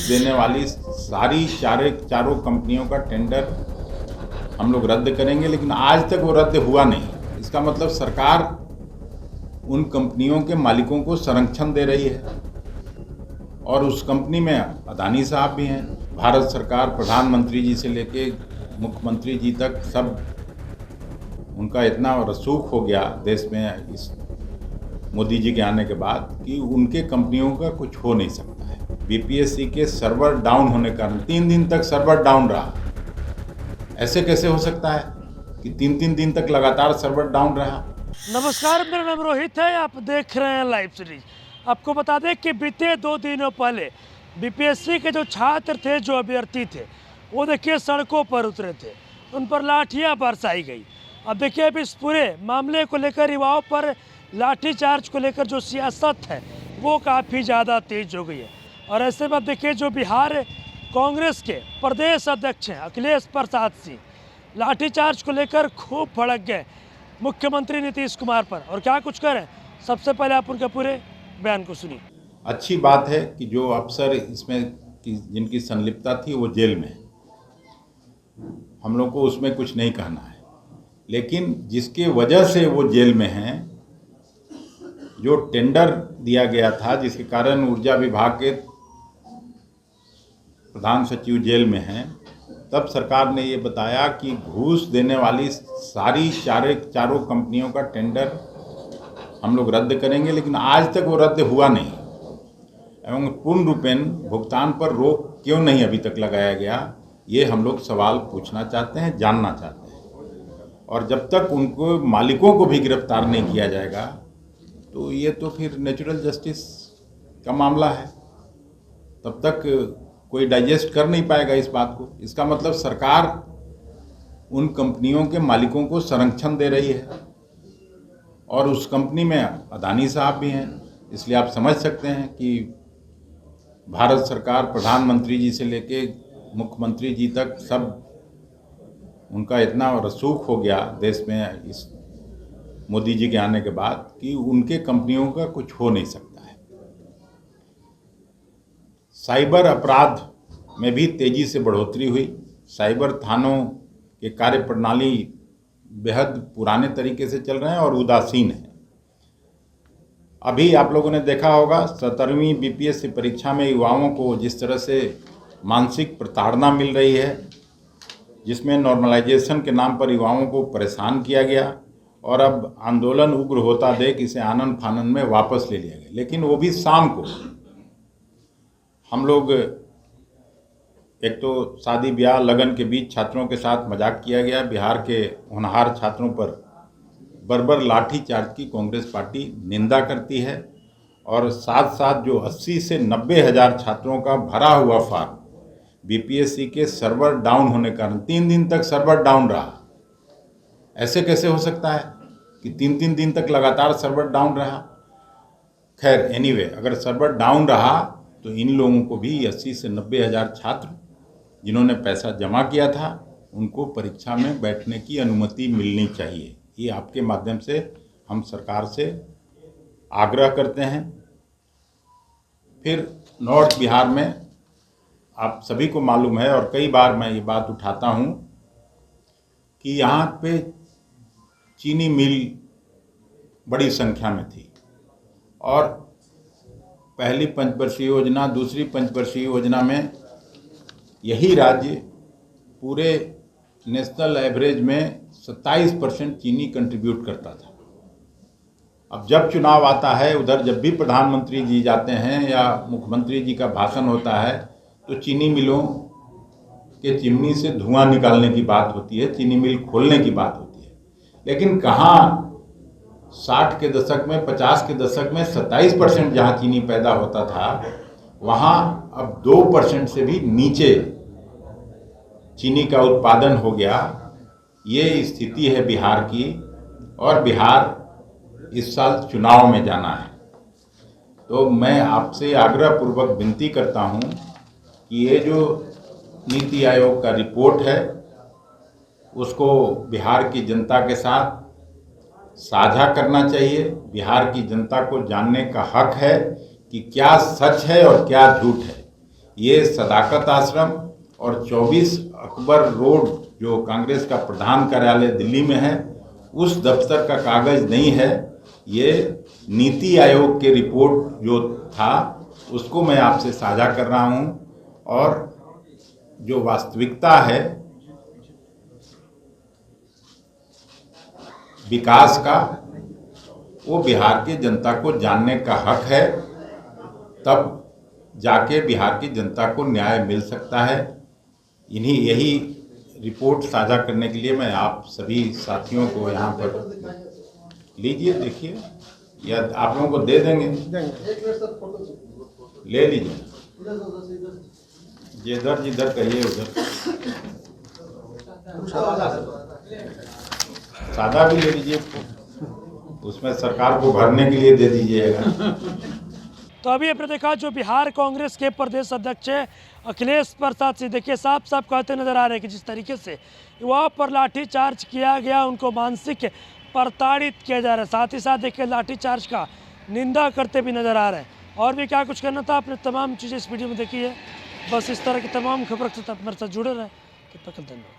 घूस देने वाली सारी चारों कंपनियों का टेंडर हम लोग रद्द करेंगे, लेकिन आज तक वो रद्द हुआ नहीं। इसका मतलब सरकार उन कंपनियों के मालिकों को संरक्षण दे रही है, और उस कंपनी में अदानी साहब भी हैं। भारत सरकार प्रधानमंत्री जी से लेके मुख्यमंत्री जी तक सब उनका इतना रसूख हो गया देश में इस मोदी जी के आने के बाद कि उनके कंपनियों का कुछ हो नहीं सकता है। बीपीएससी के सर्वर डाउन होने के कारण 3 दिन तक सर्वर डाउन रहा। ऐसे कैसे हो सकता है कि 3 दिन तक लगातार सर्वर डाउन रहा? नमस्कार, मेरा नाम रोहित है। आप देख रहे हैं लाइव सीरीज। आपको बता दें कि बीते 2 दिनों पहले बीपीएससी के जो छात्र थे, जो अभ्यर्थी थे, वो देखिए सड़कों पर उतरे थे, उन पर लाठियां बरसाई गई। अब देखिए अब इस पूरे मामले को लेकर युवाओं पर लाठीचार्ज को लेकर जो सियासत है वो काफ़ी ज़्यादा तेज हो गई है। और ऐसे में अब देखिए जो बिहार कांग्रेस के प्रदेश अध्यक्ष हैं अखिलेश प्रसाद सिंह, लाठीचार्ज को लेकर खूब भड़क गए मुख्यमंत्री नीतीश कुमार पर, और क्या कुछ करें। सबसे पहले आप उनके पूरे बयान को सुनिए। अच्छी बात है कि जो अफसर इसमें जिनकी संलिप्तता थी वो जेल में है, हम लोग को उसमें कुछ नहीं कहना है, लेकिन जिसके वजह से वो जेल में हैं, जो टेंडर दिया गया था जिसके कारण ऊर्जा विभाग के प्रधान सचिव जेल में हैं, तब सरकार ने ये बताया कि घूस देने वाली सारी चारों कंपनियों का टेंडर हम लोग रद्द करेंगे, लेकिन आज तक वो रद्द हुआ नहीं। एवं पूर्ण रूपेण भुगतान पर रोक क्यों नहीं अभी तक लगाया गया, ये हम लोग सवाल पूछना चाहते हैं, जानना चाहते हैं। और जब तक उनको मालिकों को भी गिरफ्तार नहीं किया जाएगा तो ये तो फिर नेचुरल जस्टिस का मामला है, तब तक कोई डाइजेस्ट कर नहीं पाएगा इस बात को। इसका मतलब सरकार उन कंपनियों के मालिकों को संरक्षण दे रही है, और उस कंपनी में अदानी साहब भी हैं। इसलिए आप समझ सकते हैं कि भारत सरकार प्रधानमंत्री जी से लेके मुख्यमंत्री जी तक सब उनका इतना रसूख हो गया देश में इस मोदी जी के आने के बाद कि उनके कंपनियों का कुछ हो नहीं सकता है। साइबर अपराध में भी तेजी से बढ़ोतरी हुई। साइबर थानों के कार्य प्रणाली बेहद पुराने तरीके से चल रहे हैं और उदासीन है। अभी आप लोगों ने देखा होगा 17वीं बीपीएससी परीक्षा में युवाओं को जिस तरह से मानसिक प्रताड़ना मिल रही है, जिसमें नॉर्मलाइजेशन के नाम पर युवाओं को परेशान किया गया, और अब आंदोलन उग्र होता देख इसे आनन फानन में वापस ले लिया गया। लेकिन वो भी शाम को हम लोग, एक तो शादी ब्याह लगन के बीच छात्रों के साथ मजाक किया गया। बिहार के होनहार छात्रों पर बर्बर लाठी चार्ज की कांग्रेस पार्टी निंदा करती है, और साथ साथ जो 80 से 90 हज़ार छात्रों का भरा हुआ फॉर्म बीपीएससी के सर्वर डाउन होने के कारण 3 दिन तक सर्वर डाउन रहा। ऐसे कैसे हो सकता है कि 3 दिन तक लगातार सर्वर डाउन रहा? खैर एनीवे, अगर सर्वर डाउन रहा तो इन लोगों को भी 80 से 90 हज़ार छात्र जिन्होंने पैसा जमा किया था उनको परीक्षा में बैठने की अनुमति मिलनी चाहिए। ये आपके माध्यम से हम सरकार से आग्रह करते हैं। फिर नॉर्थ बिहार में आप सभी को मालूम है, और कई बार मैं ये बात उठाता हूँ कि यहाँ पे चीनी मिल बड़ी संख्या में थी, और पहली पंचवर्षीय योजना, दूसरी पंचवर्षीय योजना में यही राज्य पूरे नेशनल एवरेज में 27% चीनी कंट्रीब्यूट करता था। अब जब चुनाव आता है, उधर जब भी प्रधानमंत्री जी जाते हैं या मुख्यमंत्री जी का भाषण होता है, तो चीनी मिलों के चिमनी से धुआं निकालने की बात होती है, चीनी मिल खोलने की बात होती है। लेकिन कहाँ 60 के दशक में, 50 के दशक में 27% जहाँ चीनी पैदा होता था, वहाँ अब 2% से भी नीचे चीनी का उत्पादन हो गया। ये स्थिति है बिहार की, और बिहार इस साल चुनाव में जाना है। तो मैं आपसे आग्रहपूर्वक विनती करता हूँ कि ये जो नीति आयोग का रिपोर्ट है उसको बिहार की जनता के साथ साझा करना चाहिए। बिहार की जनता को जानने का हक है कि क्या सच है और क्या झूठ है। ये सदाकत आश्रम और 24 अकबर रोड जो कांग्रेस का प्रधान कार्यालय दिल्ली में है, उस दफ्तर का कागज नहीं है। ये नीति आयोग के रिपोर्ट जो था उसको मैं आपसे साझा कर रहा हूँ, और जो वास्तविकता है विकास का, वो बिहार की जनता को जानने का हक है। तब जाके बिहार की जनता को न्याय मिल सकता है। यही रिपोर्ट साझा करने के लिए मैं आप सभी साथियों को यहाँ पर लीजिए, देखिए, या आप लोगों को दे देंगे, ले लीजिए, जिधर जिधर कहिए उधर। सादा भी ले लीजिए, उसमें सरकार को भरने के लिए दे दीजिएगा। तो अभी आपने देखा जो बिहार कांग्रेस के प्रदेश अध्यक्ष अखिलेश प्रसाद सिंह, देखिए साफ साफ कहते नजर आ रहे हैं कि जिस तरीके से युवाओं पर लाठीचार्ज किया गया, उनको मानसिक प्रताड़ित किया जा रहा है, साथ ही साथ देखिए लाठीचार्ज का निंदा करते भी नजर आ रहे हैं। और भी क्या कुछ करना था, आपने तमाम चीज़ें इस वीडियो में देखी है। बस इस तरह की तमाम खबरों के साथ आप मेरे साथ जुड़े रहें। तब तक धन्यवाद।